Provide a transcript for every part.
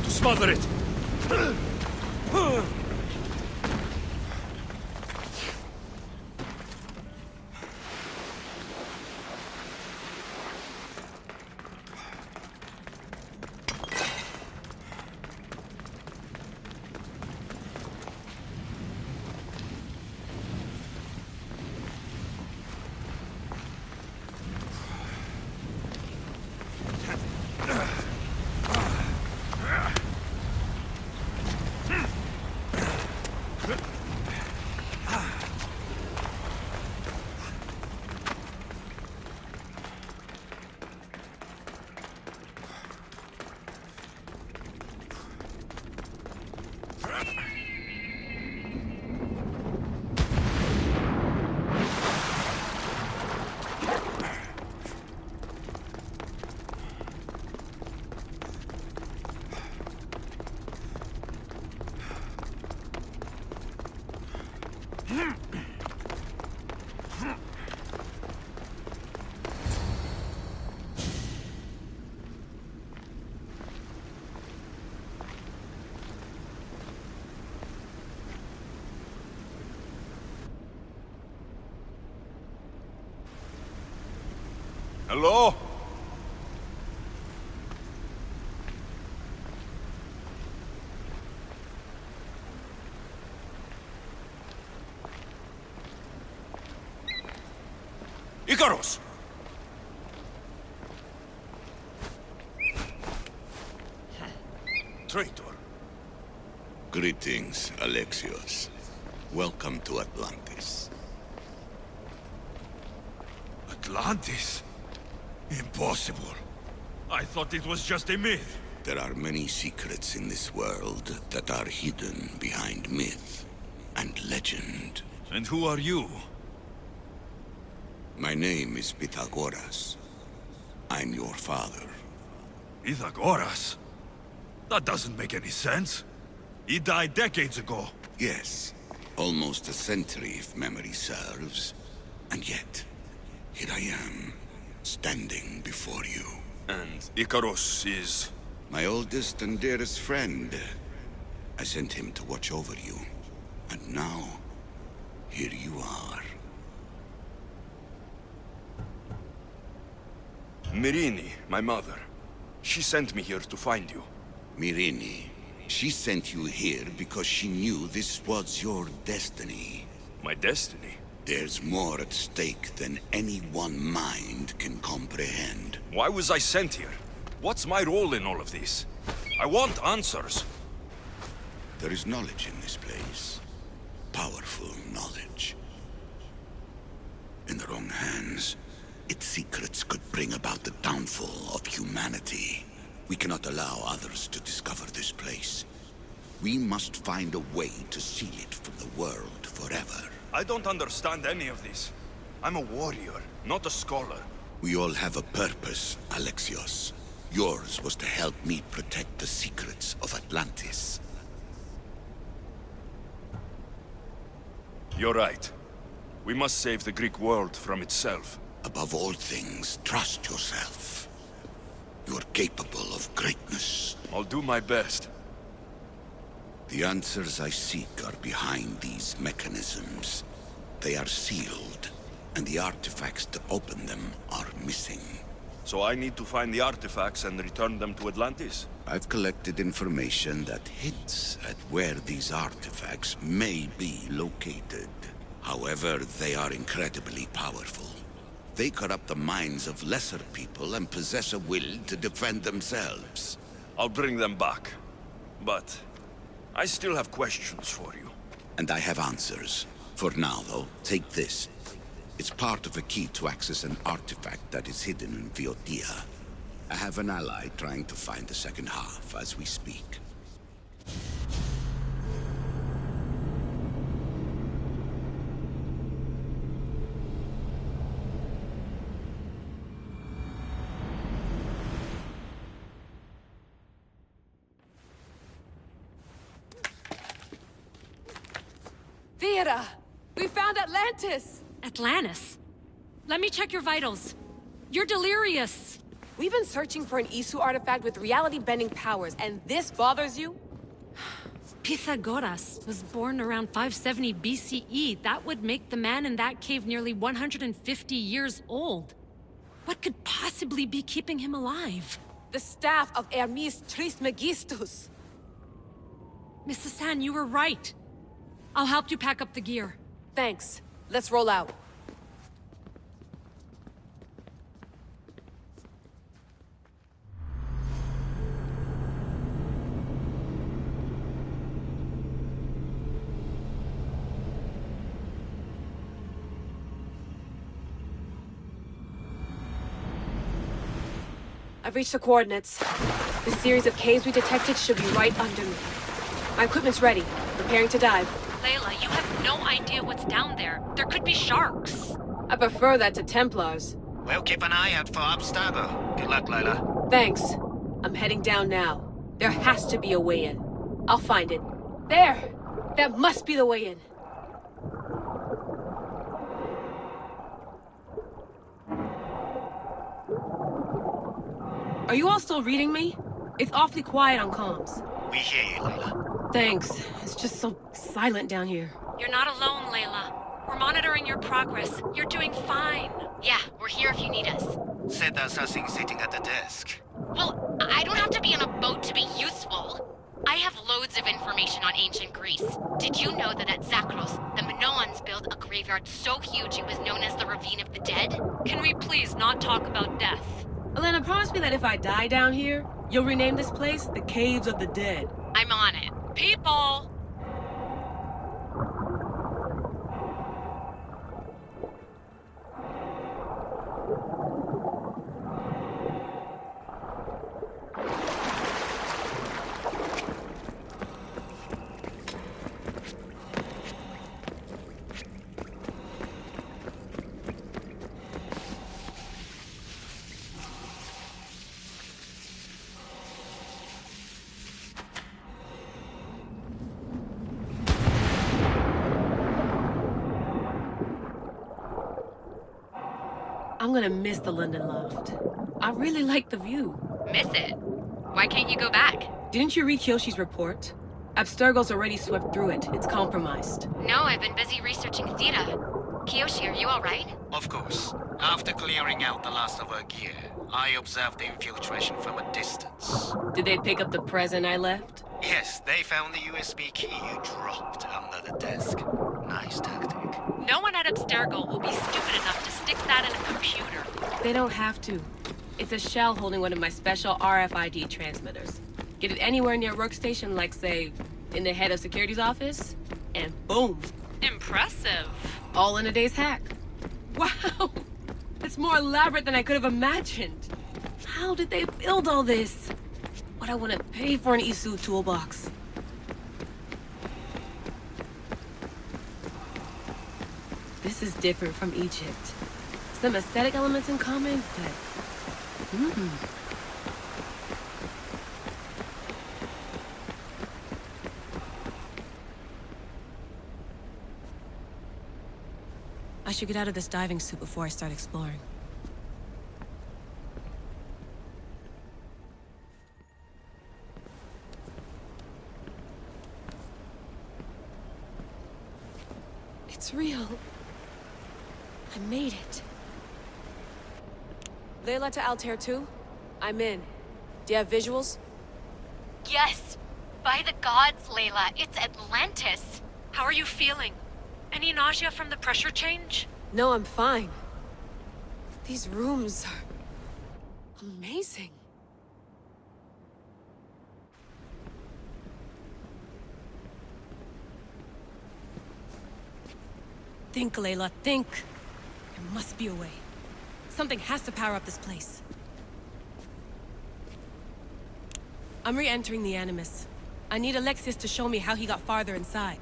to smother it! Hello? Icarus! Traitor. Greetings, Alexios. Welcome to Atlantis. Atlantis? Impossible. I thought it was just a myth. There are many secrets in this world that are hidden behind myth and legend. And who are you? My name is Pythagoras. I'm your father. Pythagoras? That doesn't make any sense. He died decades ago. Yes, almost a century if memory serves. And yet, here I am, standing before you. And Icarus is... My oldest and dearest friend. I sent him to watch over you. And now, here you are. Myrrine, my mother. She sent me here to find you. Myrrine. She sent you here because she knew this was your destiny. My destiny? There's more at stake than any one mind can comprehend. Why was I sent here? What's my role in all of this? I want answers. There is knowledge in this place. Powerful knowledge. In the wrong hands, its secrets could bring about the downfall of humanity. We cannot allow others to discover this place. We must find a way to seal it from the world forever. I don't understand any of this. I'm a warrior, not a scholar. We all have a purpose, Alexios. Yours was to help me protect the secrets of Atlantis. You're right. We must save the Greek world from itself. Above all things, trust yourself. You're capable of greatness. I'll do my best. The answers I seek are behind these mechanisms. They are sealed, and the artifacts to open them are missing. So I need to find the artifacts and return them to Atlantis? I've collected information that hints at where these artifacts may be located. However, they are incredibly powerful. They corrupt the minds of lesser people and possess a will to defend themselves. I'll bring them back. But I still have questions for you. And I have answers. For now, though, take this. It's part of a key to access an artifact that is hidden in Viotia. I have an ally trying to find the second half as we speak. Theater! We found Atlantis! Atlantis? Let me check your vitals. You're delirious. We've been searching for an Isu artifact with reality-bending powers, and this bothers you? Pythagoras was born around 570 BCE. That would make the man in that cave nearly 150 years old. What could possibly be keeping him alive? The staff of Hermes Trismegistus. Mrs. San, you were right. I'll help you pack up the gear. Thanks. Let's roll out. I've reached the coordinates. The series of caves we detected should be right under me. My equipment's ready. Preparing to dive. Layla, you have no idea what's down there. There could be sharks. I prefer that to Templars. We'll keep an eye out for Abstergo. Good luck, Layla. Thanks. I'm heading down now. There has to be a way in. I'll find it. There! That must be the way in. Are you all still reading me? It's awfully quiet on comms. We hear you, Layla. Thanks. It's just so silent down here. You're not alone, Layla. We're monitoring your progress. You're doing fine. Yeah, we're here if you need us. Said the assassin sitting at the desk. Well, I don't have to be on a boat to be useful. I have loads of information on ancient Greece. Did you know that at Zakros, the Minoans built a graveyard so huge it was known as the Ravine of the Dead? Can we please not talk about death? Elena, promise me that if I die down here, you'll rename this place the Caves of the Dead. I'm on it. People! I'm gonna miss the London loft. I really like the view. Miss it? Why can't you go back? Didn't you read Kyoshi's report? Abstergo's already swept through it. It's compromised. No, I've been busy researching Theta. Kiyoshi, are you alright? Of course. After clearing out the last of her gear, I observed the infiltration from a distance. Did they pick up the present I left? Yes, they found the USB key you dropped under the desk. Nice tactic. No one at Abstergo will be stupid enough to stick that in a computer. They don't have to. It's a shell holding one of my special RFID transmitters. Get it anywhere near a workstation, like, say, in the head of security's office, and boom. Impressive. All in a day's hack. Wow! It's more elaborate than I could have imagined. How did they build all this? What I want to pay for an Isu toolbox. This is different from Egypt. Some aesthetic elements in common, but... I should get out of this diving suit before I start exploring. It's real. I made it. Layla to Altair 2? I'm in. Do you have visuals? Yes! By the gods, Layla, it's Atlantis! How are you feeling? Any nausea from the pressure change? No, I'm fine. These rooms are... amazing. Think, Layla, think. There must be a way. Something has to power up this place. I'm re-entering the Animus. I need Alexius to show me how he got farther inside.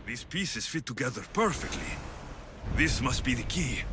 These pieces fit together perfectly. This must be the key.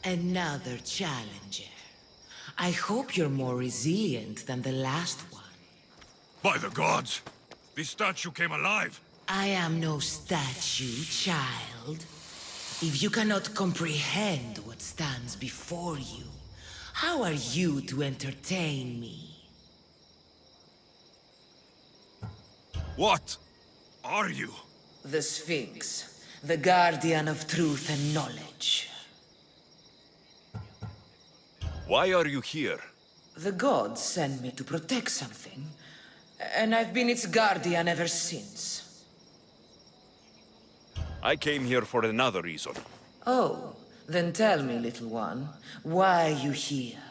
Another challenger. I hope you're more resilient than the last one. By the gods! This statue came alive! I am no statue, child. If you cannot comprehend what stands before you, how are you to entertain me? What are you? The Sphinx, the guardian of truth and knowledge. Why are you here? The gods sent me to protect something, and I've been its guardian ever since. I came here for another reason. Oh, then tell me, little one, why are you here?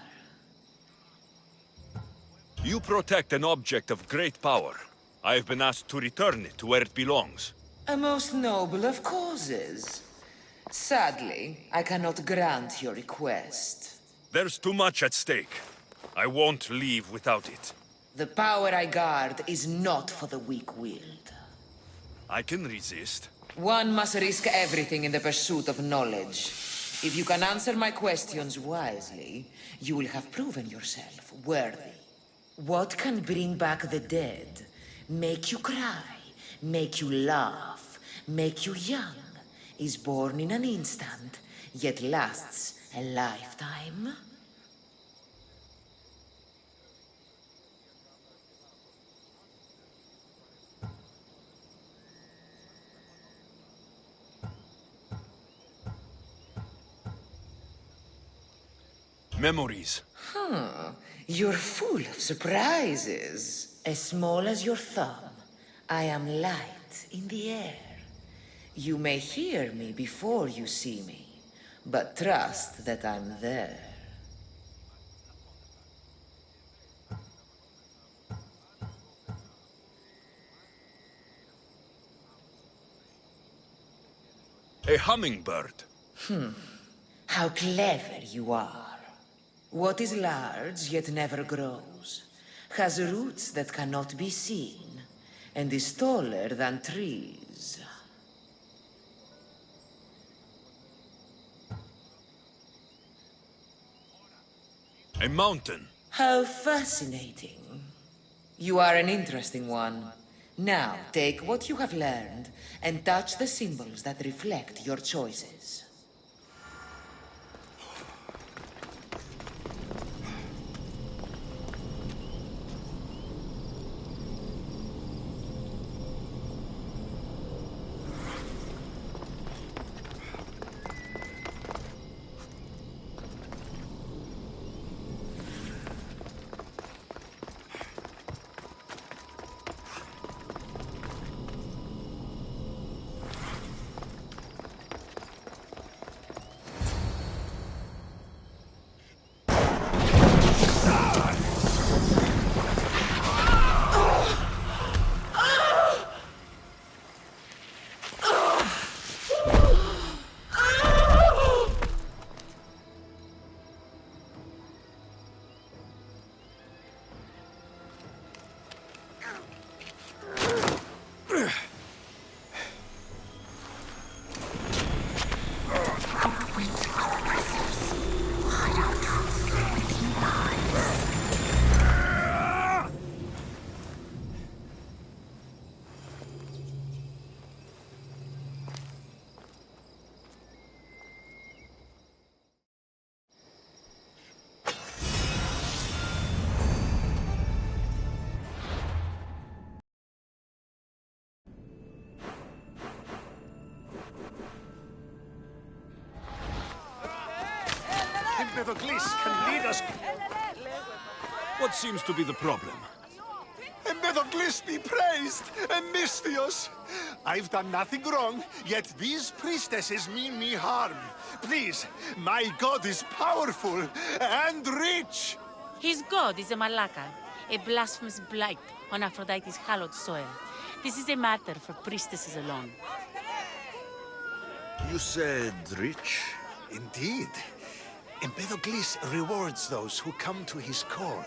You protect an object of great power. I have been asked to return it to where it belongs. A most noble of causes. Sadly, I cannot grant your request. There's too much at stake. I won't leave without it. The power I guard is not for the weak-willed. I can resist. One must risk everything in the pursuit of knowledge. If you can answer my questions wisely, you will have proven yourself worthy. What can bring back the dead, make you cry, make you laugh, make you young, is born in an instant, yet lasts a lifetime? Memories. You're full of surprises. As small as your thumb, I am light in the air. You may hear me before you see me, but trust that I'm there. A hummingbird. How clever you are. What is large yet never grows, has roots that cannot be seen, and is taller than trees. A mountain. How fascinating. You are an interesting one. Now, take what you have learned and touch the symbols that reflect your choices. Can lead us. What seems to be the problem? Empedocles be praised, Mystios. I've done nothing wrong, yet these priestesses mean me harm. Please, my god is powerful and rich. His god is a Malaka, a blasphemous blight on Aphrodite's hallowed soil. This is a matter for priestesses alone. You said rich? Indeed. Empedocles rewards those who come to his call.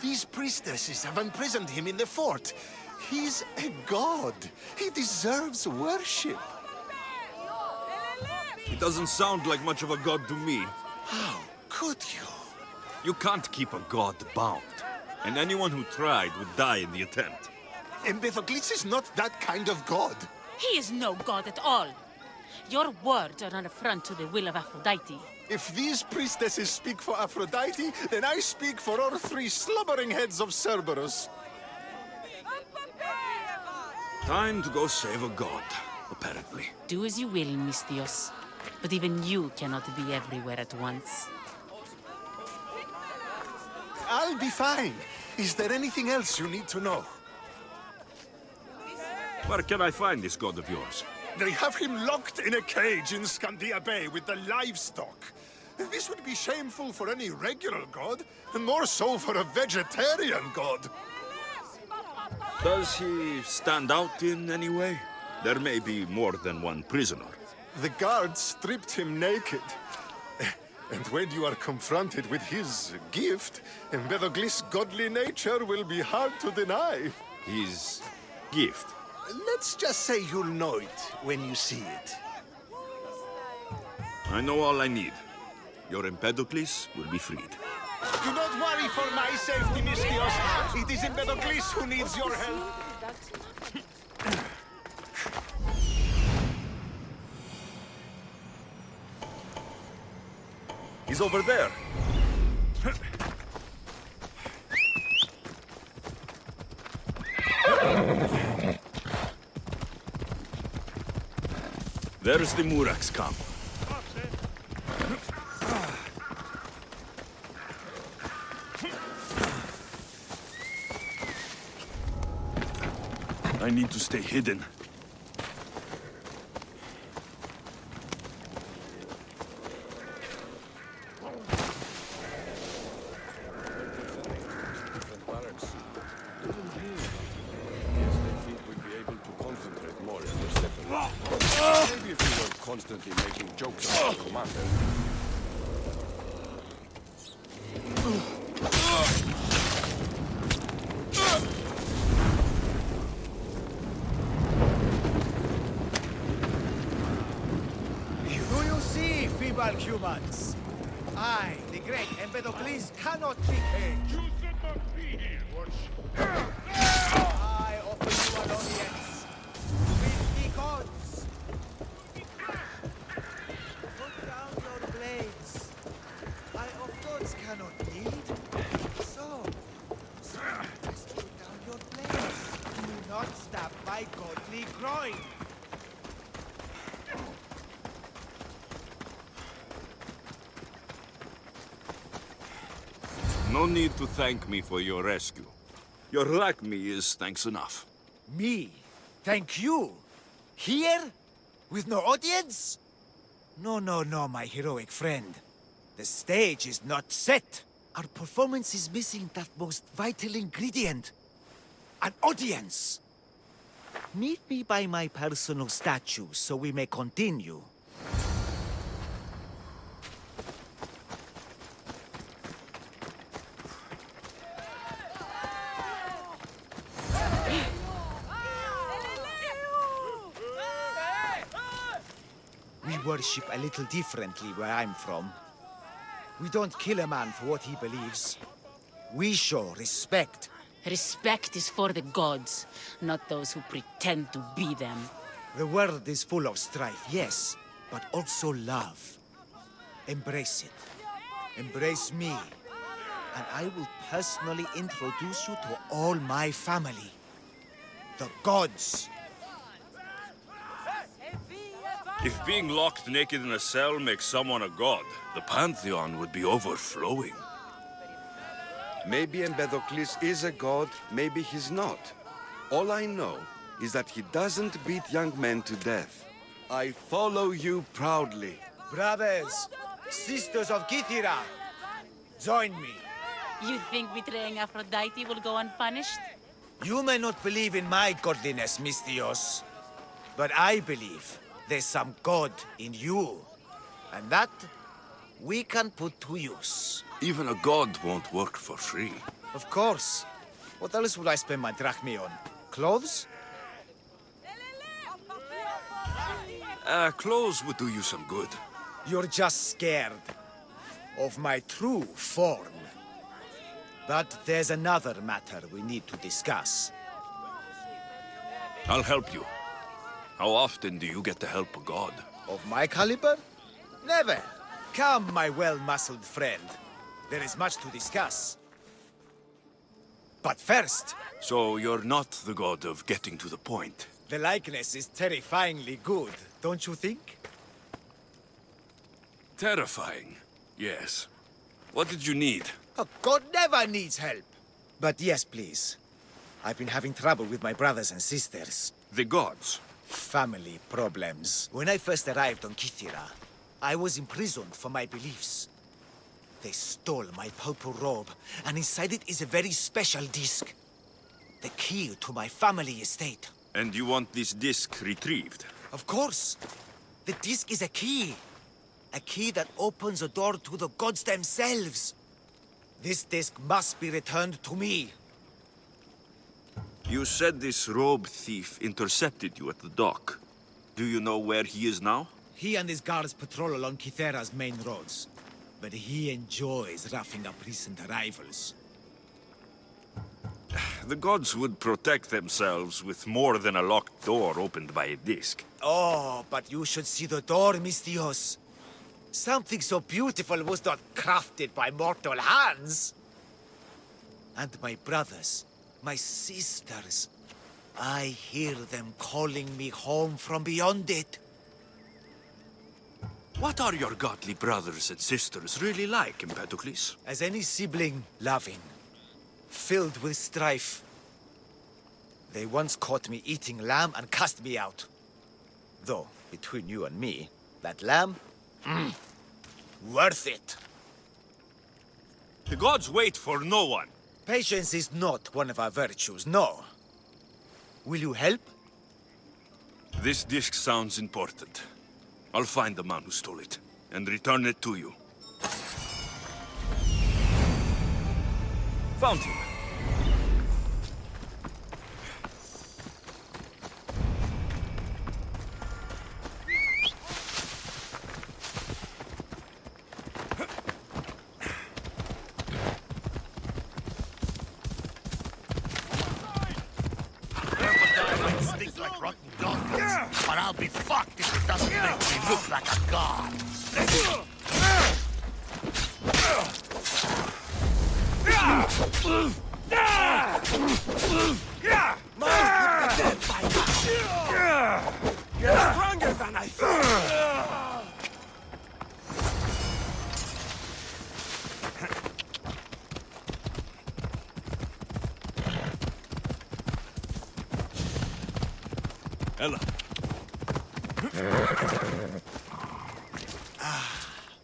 These priestesses have imprisoned him in the fort. He's a god. He deserves worship. It doesn't sound like much of a god to me. How could you? You can't keep a god bound. And anyone who tried would die in the attempt. Empedocles is not that kind of god. He is no god at all. Your words are an affront to the will of Aphrodite. If these priestesses speak for Aphrodite, then I speak for all three slumbering heads of Cerberus. Time to go save a god, apparently. Do as you will, Misthios. But even you cannot be everywhere at once. I'll be fine. Is there anything else you need to know? Where can I find this god of yours? They have him locked in a cage in Scandia Bay with the livestock. This would be shameful for any regular god, and more so for a vegetarian god. Does he stand out in any way? There may be more than one prisoner. The guards stripped him naked. And when you are confronted with his gift, Empedocles' godly nature will be hard to deny. His gift? Let's just say you'll know it when you see it. I know all I need. Your Empedocles will be freed. Do not worry for my safety, Misthios. It is Empedocles who needs your help. He's over there. There's the Murax camp. I need to stay hidden. Maybe if you weren't constantly making jokes about the commander. Do you see, feeble humans? I, the great Empedocles, cannot be caged. You should not be here, I offer you an audience with the gods. Put down your blades. I of gods cannot bleed. So just put down your blades. Do not stab my godly groin. No need to thank me for your rescue. Your like me is thanks enough. Me? Thank you? Here? With no audience? No, my heroic friend. The stage is not set. Our performance is missing that most vital ingredient. An audience. Meet me by my personal statue so we may continue. We worship a little differently where I'm from. We don't kill a man for what he believes. We show respect. Respect is for the gods, not those who pretend to be them. The world is full of strife, yes, but also love. Embrace it. Embrace me. And I will personally introduce you to all my family. The gods. If being locked naked in a cell makes someone a god, the pantheon would be overflowing. Maybe Empedocles is a god, maybe he's not. All I know is that he doesn't beat young men to death. I follow you proudly. Brothers, sisters of Kythera, join me. You think betraying Aphrodite will go unpunished? You may not believe in my godliness, Misthios, but I believe there's some god in you, and that we can put to use. Even a god won't work for free. Of course. What else would I spend my drachmae on? Clothes? Clothes would do you some good. You're just scared of my true form. But there's another matter we need to discuss. I'll help you. How often do you get the help of God? Of my caliber? Never. Come, my well-muscled friend. There is much to discuss. But first... So you're not the god of getting to the point? The likeness is terrifyingly good, don't you think? Terrifying, yes. What did you need? A god never needs help. But yes, please. I've been having trouble with my brothers and sisters. The gods? Family problems. When I first arrived on Kythera, I was imprisoned for my beliefs. They stole my purple robe, and inside it is a very special disc. The key to my family estate. And you want this disc retrieved? Of course. The disc is a key. A key that opens a door to the gods themselves. This disc must be returned to me. You said this robe thief intercepted you at the dock. Do you know where he is now? He and his guards patrol along Kythera's main roads. But he enjoys roughing up recent arrivals. The gods would protect themselves with more than a locked door opened by a disc. Oh, but you should see the door, Mistios. Something so beautiful was not crafted by mortal hands. And my brothers, my sisters, I hear them calling me home from beyond it. What are your godly brothers and sisters really like, Empedocles? As any sibling, loving, filled with strife. They once caught me eating lamb and cast me out. Though, between you and me, that lamb, worth it. The gods wait for no one. Patience is not one of our virtues, no. Will you help? This disc sounds important. I'll find the man who stole it, and return it to you. Found him. Like rotten donkeys, but I'll be fucked if it doesn't make me look like a god. You're stronger than I thought. Ella.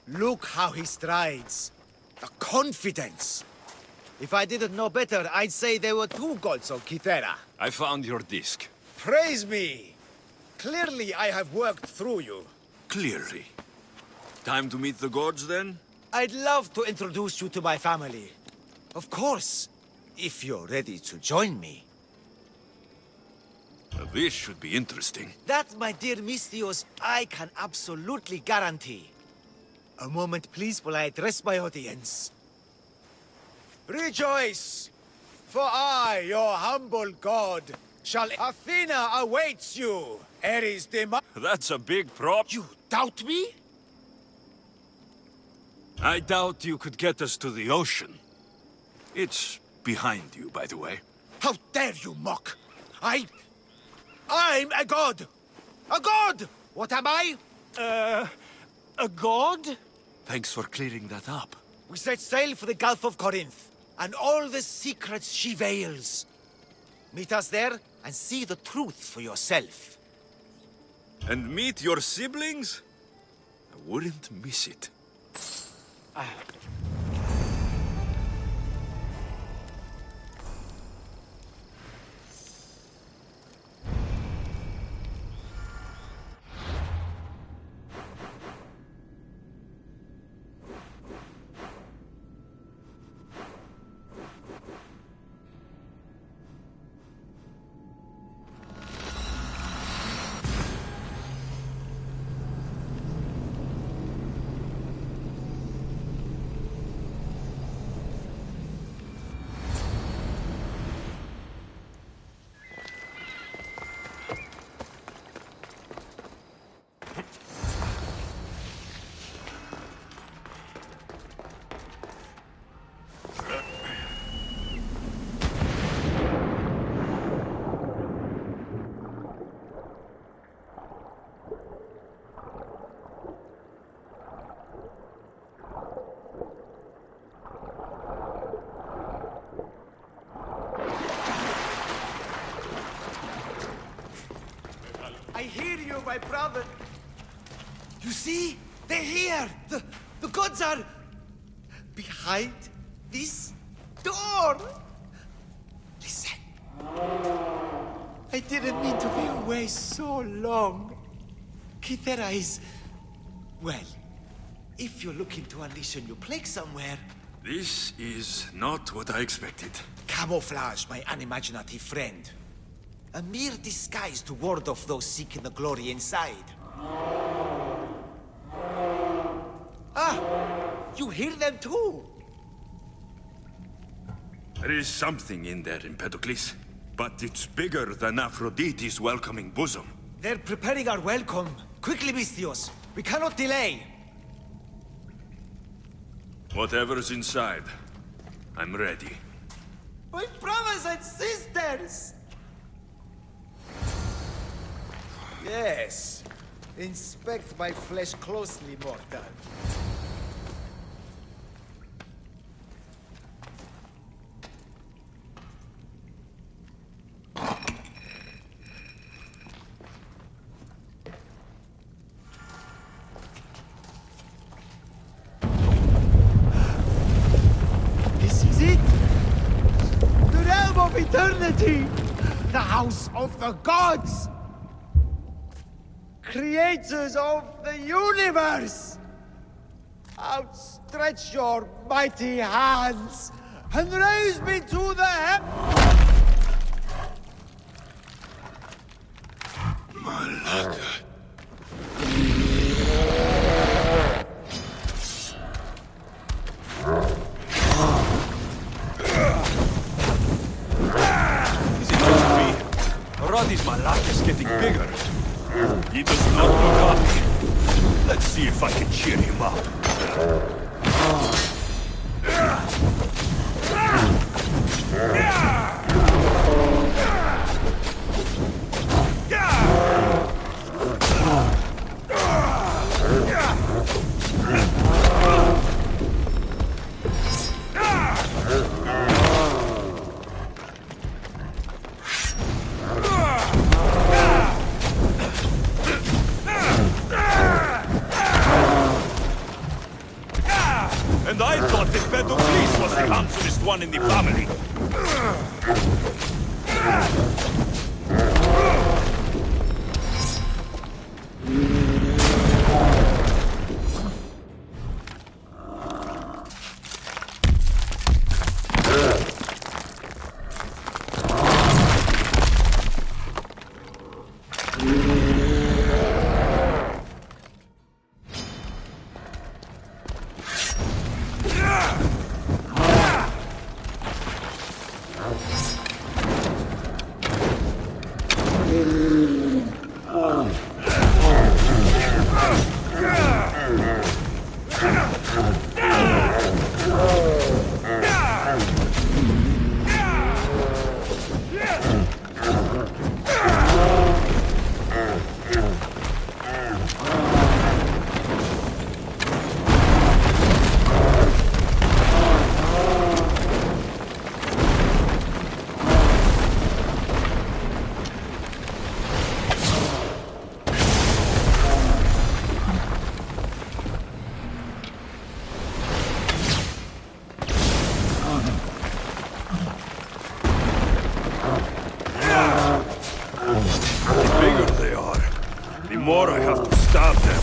Look how he strides. The confidence. If I didn't know better, I'd say there were two gods on Kythera. I found your disc. Praise me! Clearly I have worked through you. Clearly. Time to meet the gods, then? I'd love to introduce you to my family. Of course, if you're ready to join me. This should be interesting. That, my dear Mistios, I can absolutely guarantee. A moment, please, while I address my audience. Rejoice! For I, your humble god, shall... Athena awaits you! Ares That's a big prop. You doubt me? I doubt you could get us to the ocean. It's behind you, by the way. How dare you mock? I'm a god! A god! What am I? A god? Thanks for clearing that up. We set sail for the Gulf of Corinth, and all the secrets she veils. Meet us there, and see the truth for yourself. And meet your siblings? I wouldn't miss it. you, my brother. You see? They're here! The gods are... behind this door! Listen. I didn't mean to be away so long. Kythera is... well, if you're looking to unleash a new plague somewhere... This is not what I expected. Camouflage, my unimaginative friend. A mere disguise to ward off those seeking the glory inside. Ah! You hear them too? There is something in there, Empedocles. But it's bigger than Aphrodite's welcoming bosom. They're preparing our welcome. Quickly, Misthios. We cannot delay. Whatever's inside, I'm ready. My brothers and sisters! Yes. Inspect my flesh closely, mortal. This is it! The realm of eternity! The house of the gods! Creators of the universe! Outstretch your mighty hands and raise me to the Malaka. Is it just me? Roddy's Malak is getting bigger. He does not look happy. Let's see if I can cheer him up. And I thought that Empedocles was the handsomest one in the family. The bigger they are, the more I have to stab them.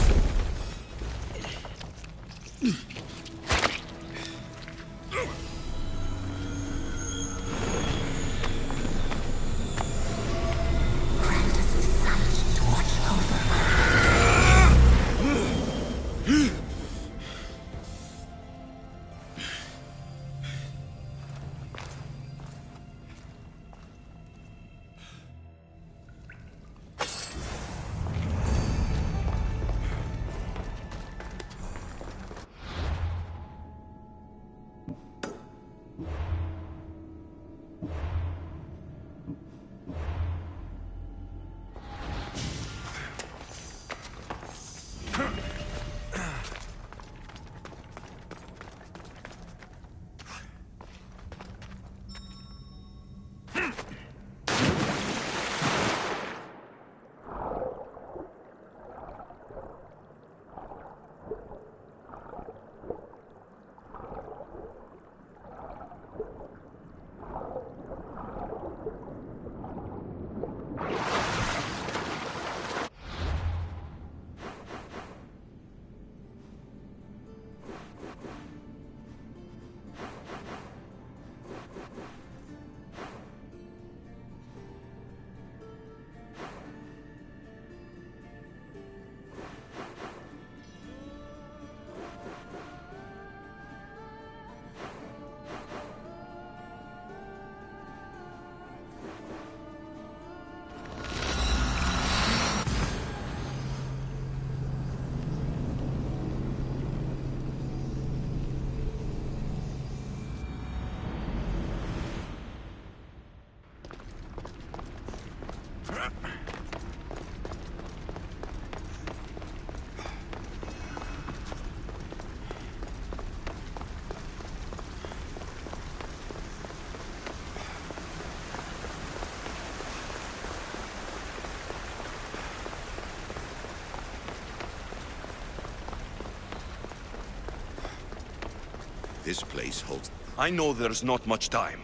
This place holds... I know there's not much time,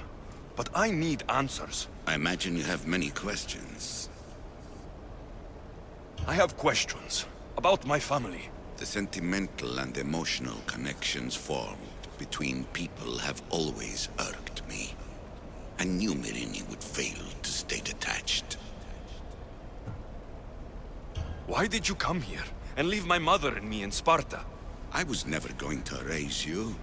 but I need answers. I imagine you have many questions. I have questions about my family. The sentimental and emotional connections formed between people have always irked me. I knew Myrrine would fail to stay detached. Why did you come here and leave my mother and me in Sparta? I was never going to raise you.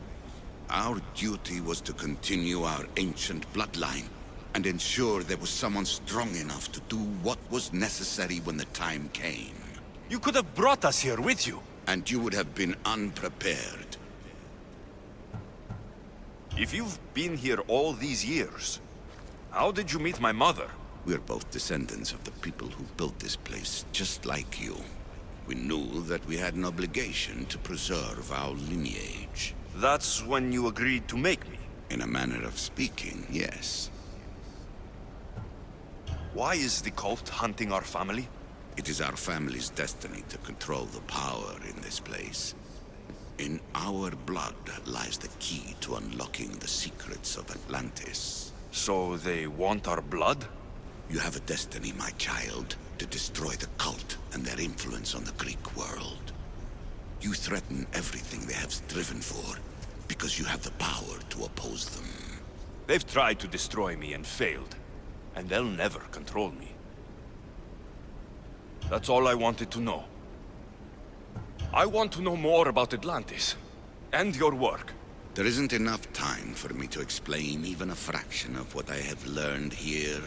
Our duty was to continue our ancient bloodline and ensure there was someone strong enough to do what was necessary when the time came. You could have brought us here with you. And you would have been unprepared. If you've been here all these years, how did you meet my mother? We're both descendants of the people who built this place, just like you. We knew that we had an obligation to preserve our lineage. That's when you agreed to make me? In a manner of speaking, yes. Why is the cult hunting our family? It is our family's destiny to control the power in this place. In our blood lies the key to unlocking the secrets of Atlantis. So they want our blood? You have a destiny, my child, to destroy the cult and their influence on the Greek world. You threaten everything they have striven for, because you have the power to oppose them. They've tried to destroy me and failed, and they'll never control me. That's all I wanted to know. I want to know more about Atlantis, and your work. There isn't enough time for me to explain even a fraction of what I have learned here.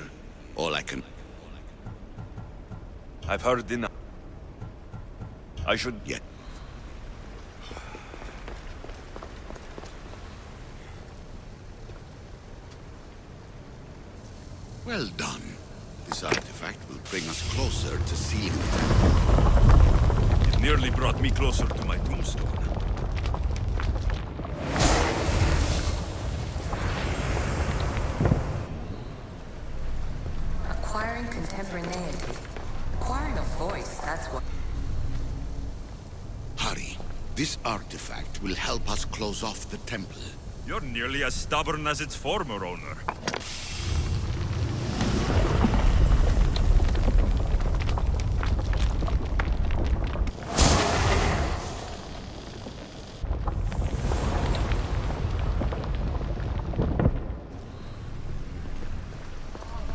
All I can... I've heard enough. I should... Yeah. Well done. This artifact will bring us closer to sealing it. It nearly brought me closer to my tombstone. Acquiring contemporaneity. Acquiring a voice, that's what... Hurry. This artifact will help us close off the temple. You're nearly as stubborn as its former owner.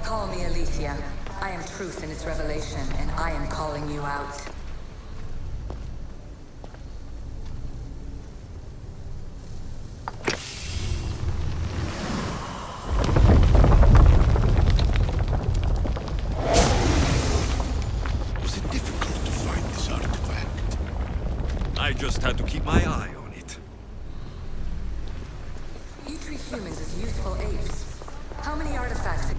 Call me Alicia. I am truth in its revelation, and I am calling you out. Was it difficult to find this artifact? I just had to keep my eye on it. You treat humans as useful apes. How many artifacts...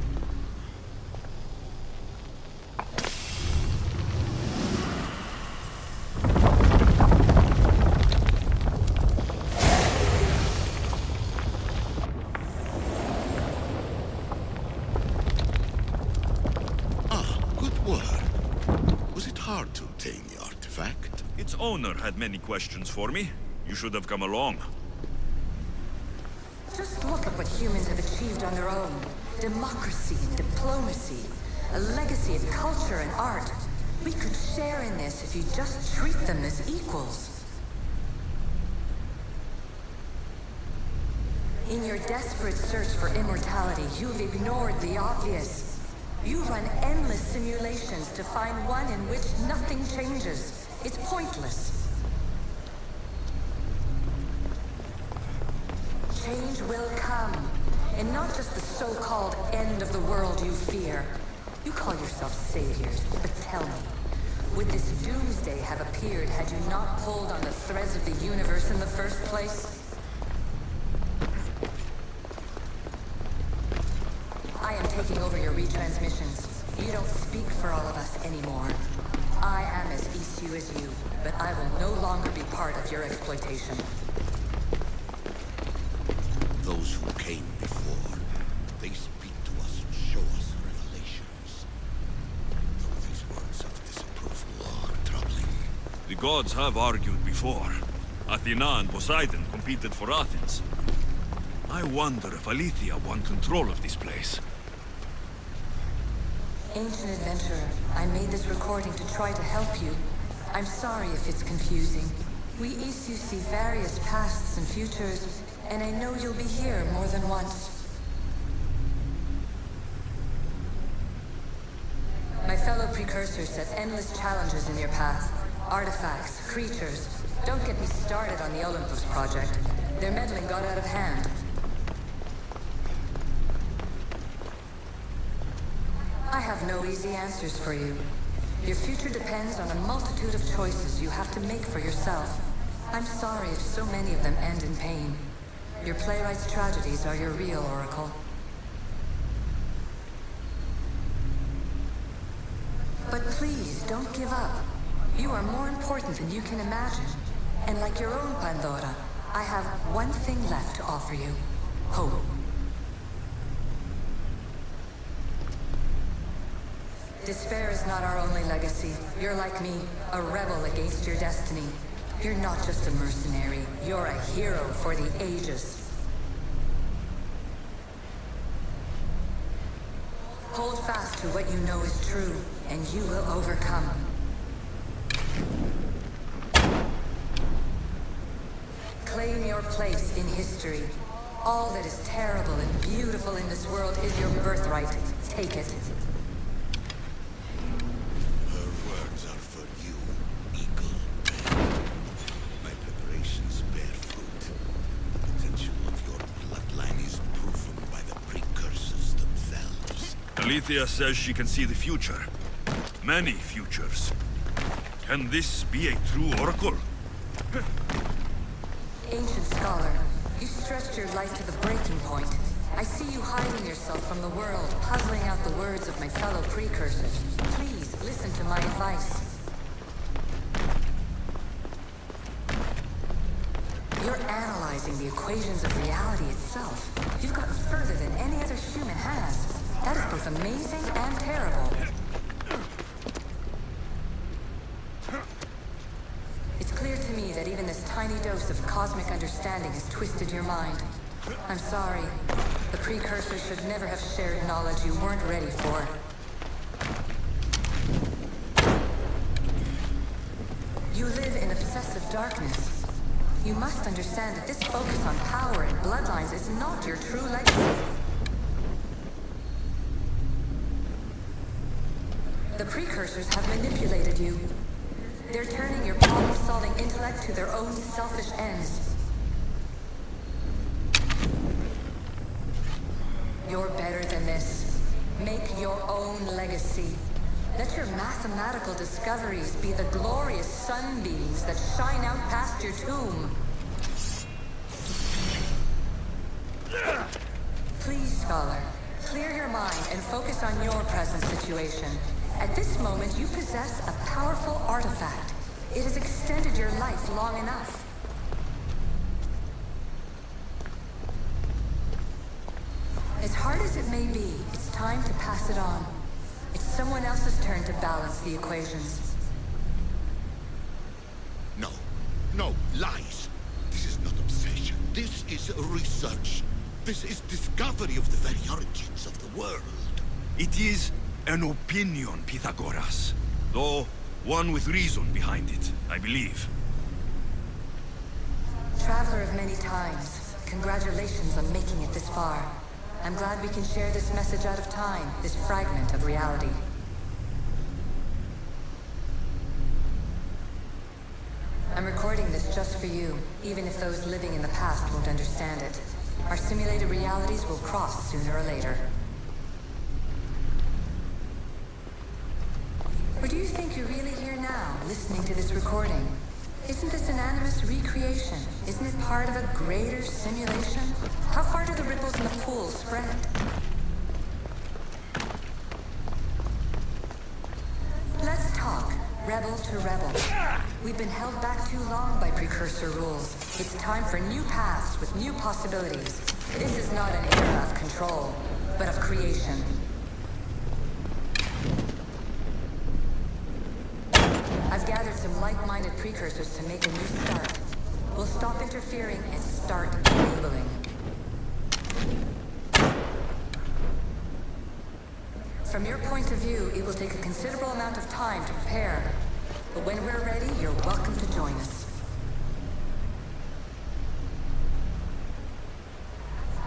Hard to obtain the artifact. Its owner had many questions for me. You should have come along. Just look at what humans have achieved on their own. Democracy and diplomacy. A legacy of culture and art. We could share in this if you just treat them as equals. In your desperate search for immortality, you've ignored the obvious. You run endless simulations to find one in which nothing changes. It's pointless. Change will come, and not just the so-called end of the world you fear. You call yourself saviors, but tell me, would this doomsday have appeared had you not pulled on the threads of the universe in the first place? I am taking over your retransmissions. You don't speak for all of us anymore. I am as issue as you, but I will no longer be part of your exploitation. Those who came before, they speak to us and show us revelations. Though these words of disapproval are troubling. The gods have argued before. Athena and Poseidon competed for Athens. I wonder if Alethea won control of this place. Ancient adventurer, I made this recording to try to help you. I'm sorry if it's confusing. We Isu see various pasts and futures, and I know you'll be here more than once. My fellow precursors set endless challenges in your path. Artifacts, creatures. Don't get me started on the Olympus project. Their meddling got out of hand. I have no easy answers for you. Your future depends on a multitude of choices you have to make for yourself. I'm sorry if so many of them end in pain. Your playwright's tragedies are your real oracle. But please, don't give up. You are more important than you can imagine. And like your own Pandora, I have one thing left to offer you. Hope. Despair is not our only legacy. You're like me, a rebel against your destiny. You're not just a mercenary. You're a hero for the ages. Hold fast to what you know is true, and you will overcome. Claim your place in history. All that is terrible and beautiful in this world is your birthright. Take it. Her words are for you, Eagle. My preparations bear fruit. The potential of your bloodline is proven by the precursors themselves. Alethea says she can see the future. Many futures. Can this be a true oracle? Ancient scholar, you stretched your life to the breaking point. I see you hiding yourself from the world, puzzling out the words of my fellow precursors. Please, listen to my advice. You're analyzing the equations of reality itself. You've gotten further than any other human has. That is both amazing and terrible. It's clear to me that even this tiny dose of cosmic understanding has twisted your mind. I'm sorry. The precursors should never have shared knowledge you weren't ready for. You live in obsessive darkness. You must understand that this focus on power and bloodlines is not your true legacy. The precursors have manipulated you. They're turning your problem-solving intellect to their own selfish ends. You're better than this. Make your own legacy. Let your mathematical discoveries be the glorious sunbeams that shine out past your tomb. Please, scholar, clear your mind and focus on your present situation. At this moment, you possess a powerful artifact. It has extended your life long enough. As hard as it may be, it's time to pass it on. It's someone else's turn to balance the equations. No. No, lies. This is not obsession. This is research. This is discovery of the very origins of the world. It is an opinion, Pythagoras. Though one with reason behind it, I believe. Traveler of many times, congratulations on making it this far. I'm glad we can share this message out of time, this fragment of reality. I'm recording this just for you, even if those living in the past won't understand it. Our simulated realities will cross sooner or later. Or do you think you're really here now, listening to this recording? Isn't this an animus recreation? Isn't it part of a greater simulation? How far do the ripples in the pool spread? Let's talk, rebel to rebel. We've been held back too long by precursor rules. It's time for new paths with new possibilities. This is not an era of control, but of creation. I've gathered some like-minded precursors to make a new start. We'll stop interfering and start enabling. From your point of view, it will take a considerable amount of time to prepare. But when we're ready, you're welcome to join us.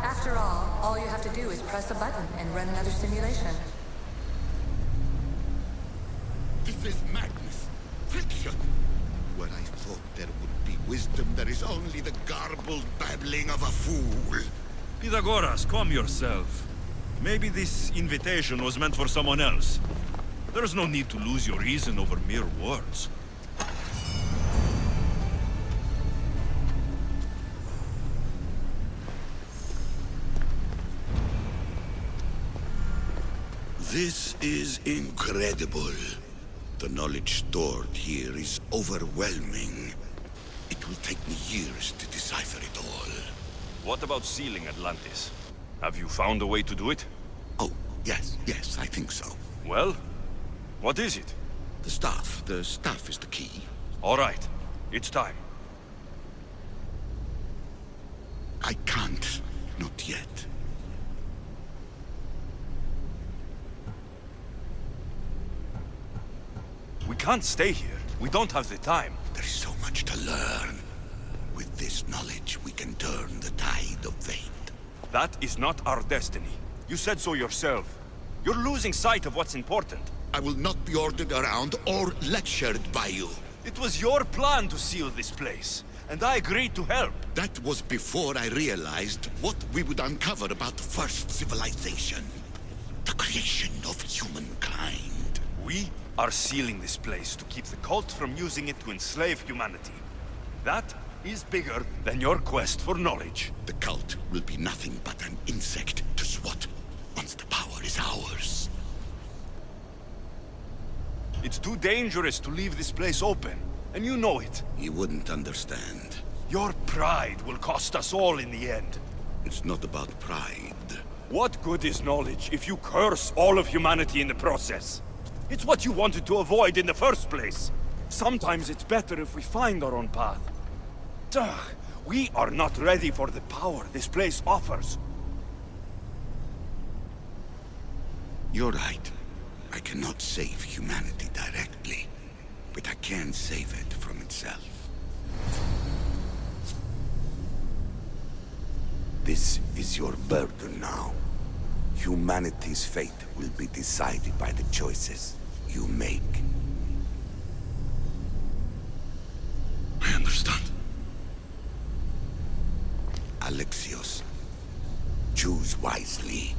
After all you have to do is press a button and run another simulation. This is madness. Fiction. Where I thought there would be wisdom, there is only the garbled babbling of a fool. Pythagoras, calm yourself. Maybe this invitation was meant for someone else. There's no need to lose your reason over mere words. This is incredible. The knowledge stored here is overwhelming. It will take me years to decipher it all. What about sealing Atlantis? Have you found a way to do it? Oh, yes, I think so. Well, what is it? The staff is the key. All right, it's time. I can't, not yet. We can't stay here. We don't have the time. There is so much to learn. With this knowledge, we can turn the tide of fate. That is not our destiny. You said so yourself. You're losing sight of what's important. I will not be ordered around or lectured by you. It was your plan to seal this place, and I agreed to help. That was before I realized what we would uncover about the first civilization. The creation of humankind. We are sealing this place to keep the cult from using it to enslave humanity. That is bigger than your quest for knowledge. The cult will be nothing but an insect to swat once the power is ours. It's too dangerous to leave this place open, and you know it. You wouldn't understand. Your pride will cost us all in the end. It's not about pride. What good is knowledge if you curse all of humanity in the process? It's what you wanted to avoid in the first place. Sometimes it's better if we find our own path. Ugh, we are not ready for the power this place offers. You're right. I cannot save humanity directly, but I can save it from itself. This is your burden now. Humanity's fate will be decided by the choices you make. I understand. Alexios, choose wisely.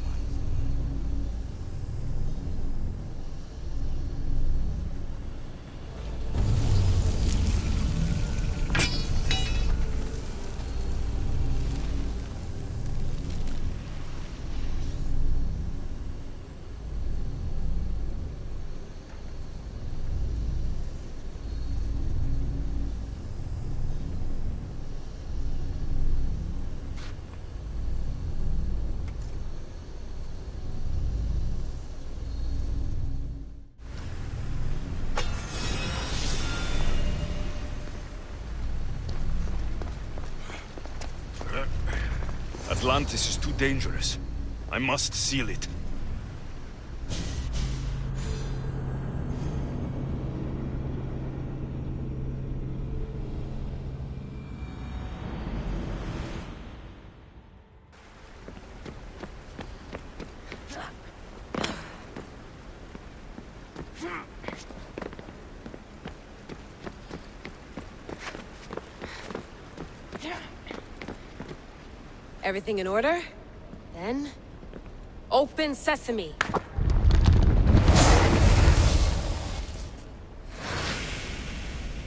Atlantis is too dangerous. I must seal it. Everything in order? Then... open sesame!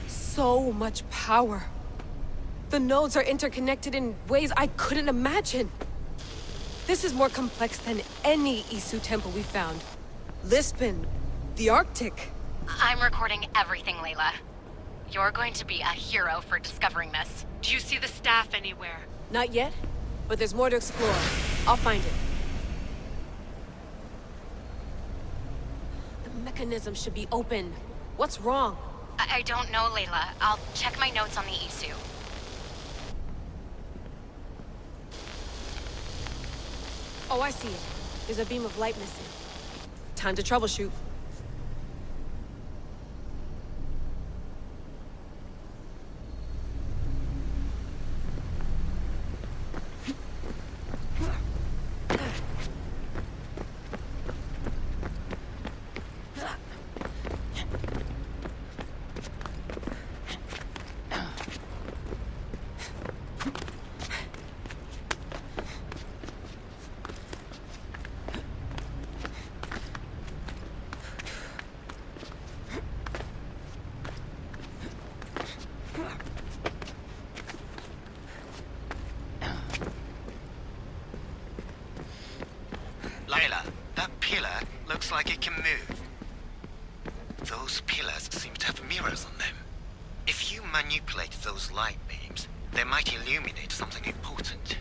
So much power. The nodes are interconnected in ways I couldn't imagine. This is more complex than any Isu temple we found. Lisbon, the Arctic. I'm recording everything, Layla. You're going to be a hero for discovering this. Do you see the staff anywhere? Not yet, but there's more to explore. I'll find it. The mechanism should be open. What's wrong? I don't know, Layla. I'll check my notes on the Isu. Oh, I see it. There's a beam of light missing. time to troubleshoot. Layla, that pillar looks like it can move. Those pillars seem to have mirrors on them. If you manipulate those light beams, they might illuminate something important.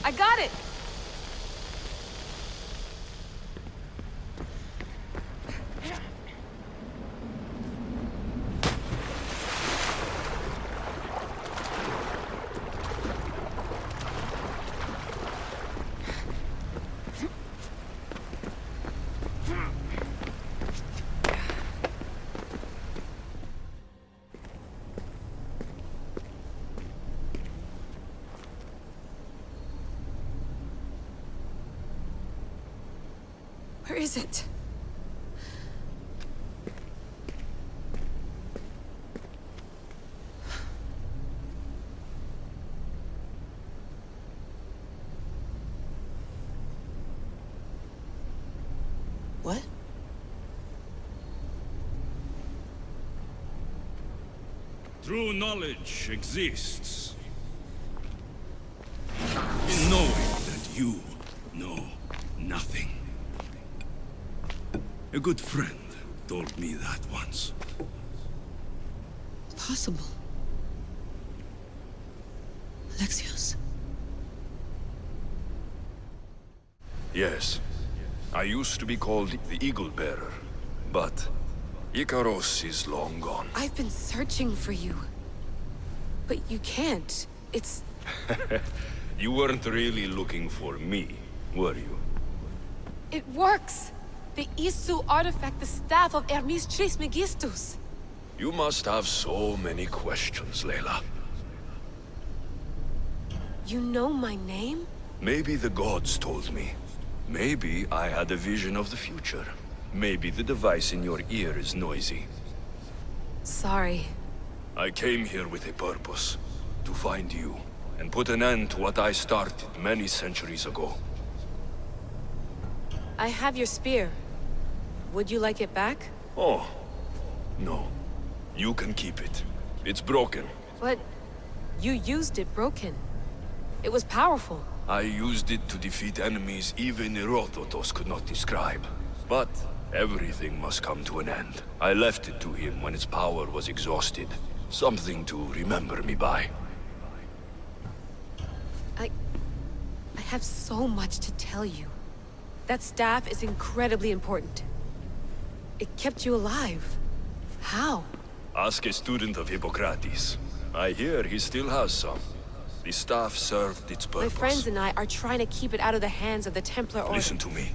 I got it! Where is it? What? True knowledge exists in knowing that you know nothing. A good friend told me that once. Possible. Alexios. Yes. I used to be called the Eagle Bearer, but Icaros is long gone. I've been searching for you. But you can't. It's... You weren't really looking for me, were you? It works! The Isu artifact, the staff of Hermes Trismegistus. You must have so many questions, Layla. You know my name? Maybe the gods told me. Maybe I had a vision of the future. Maybe the device in your ear is noisy. Sorry. I came here with a purpose. To find you, and put an end to what I started many centuries ago. I have your spear. Would you like it back? Oh, no. You can keep it. It's broken. But you used it broken. It was powerful. I used it to defeat enemies even Herodotus could not describe. But everything must come to an end. I left it to him when its power was exhausted. Something to remember me by. I have so much to tell you. That staff is incredibly important. It kept you alive. How? Ask a student of Hippocrates. I hear he still has some. The staff served its purpose. My friends and I are trying to keep it out of the hands of the Templar Order. Listen to me.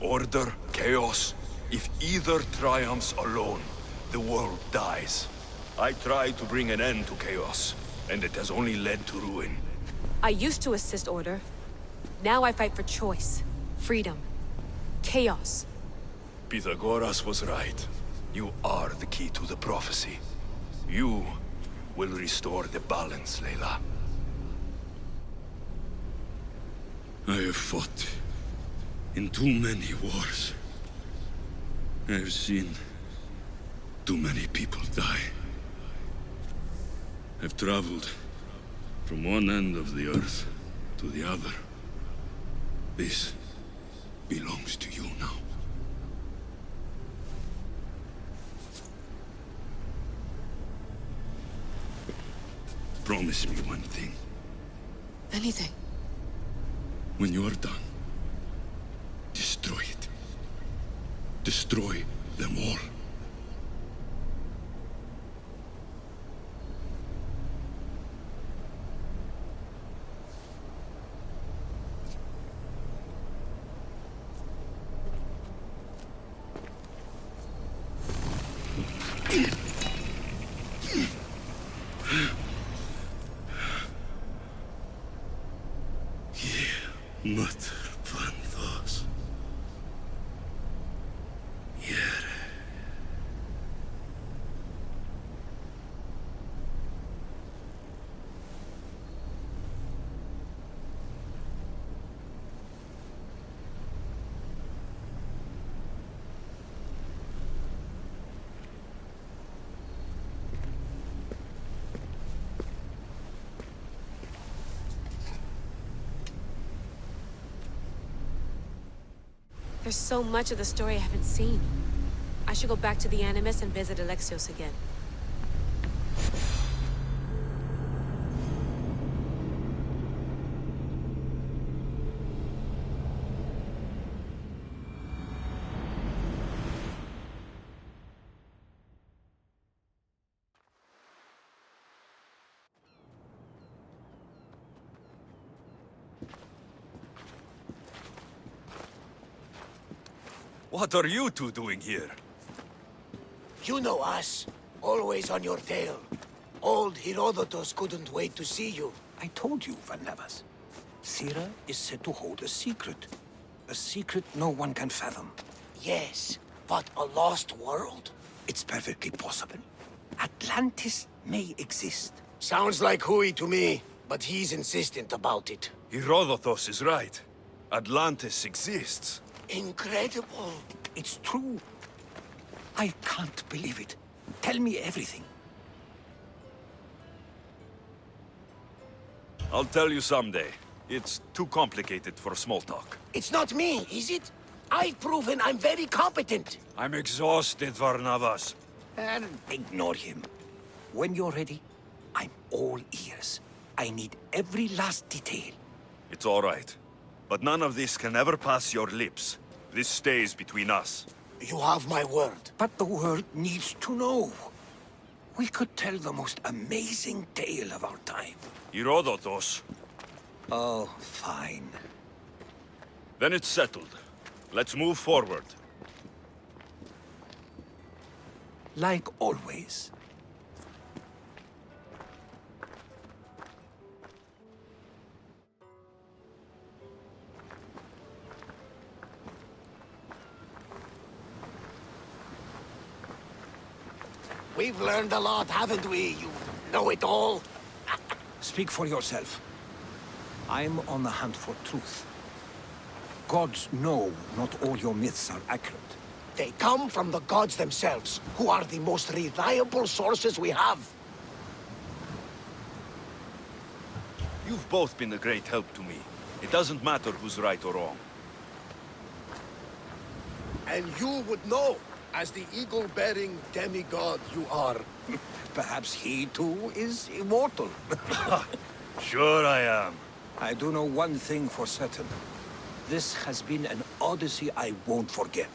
Order, chaos. If either triumphs alone, the world dies. I tried to bring an end to chaos, and it has only led to ruin. I used to assist Order. Now I fight for choice, freedom, chaos. Pythagoras was right. You are the key to the prophecy. You will restore the balance, Layla. I have fought in too many wars. I have seen too many people die. I've traveled from one end of the earth to the other. This belongs to you now. Promise me one thing. Anything. When you are done, destroy it. Destroy them all. There's so much of the story I haven't seen. I should go back to the Animus and visit Alexios again. What are you two doing here? You know us. Always on your tail. Old Herodotus couldn't wait to see you. I told you, Varnavas. Sira is said to hold a secret. A secret no one can fathom. Yes, but a lost world? It's perfectly possible. Atlantis may exist. Sounds like Hui to me, but he's insistent about it. Herodotus is right. Atlantis exists. Incredible. It's true. I can't believe it. Tell me everything. I'll tell you someday. It's too complicated for small talk. It's not me, is it? I've proven I'm very competent. I'm exhausted, Varnavas. And ignore him. When you're ready, I'm all ears. I need every last detail. It's all right. But none of this can ever pass your lips. This stays between us. You have my word. But the world needs to know. We could tell the most amazing tale of our time. Herodotus. Oh, fine. Then it's settled. Let's move forward. Like always. We've learned a lot, haven't we, you know-it-all? Speak for yourself. I'm on the hunt for truth. Gods know not all your myths are accurate. They come from the gods themselves, who are the most reliable sources we have. You've both been a great help to me. It doesn't matter who's right or wrong. And you would know, as the eagle-bearing demigod you are. Perhaps he too is immortal. Sure I am. I do know one thing for certain. This has been an odyssey I won't forget.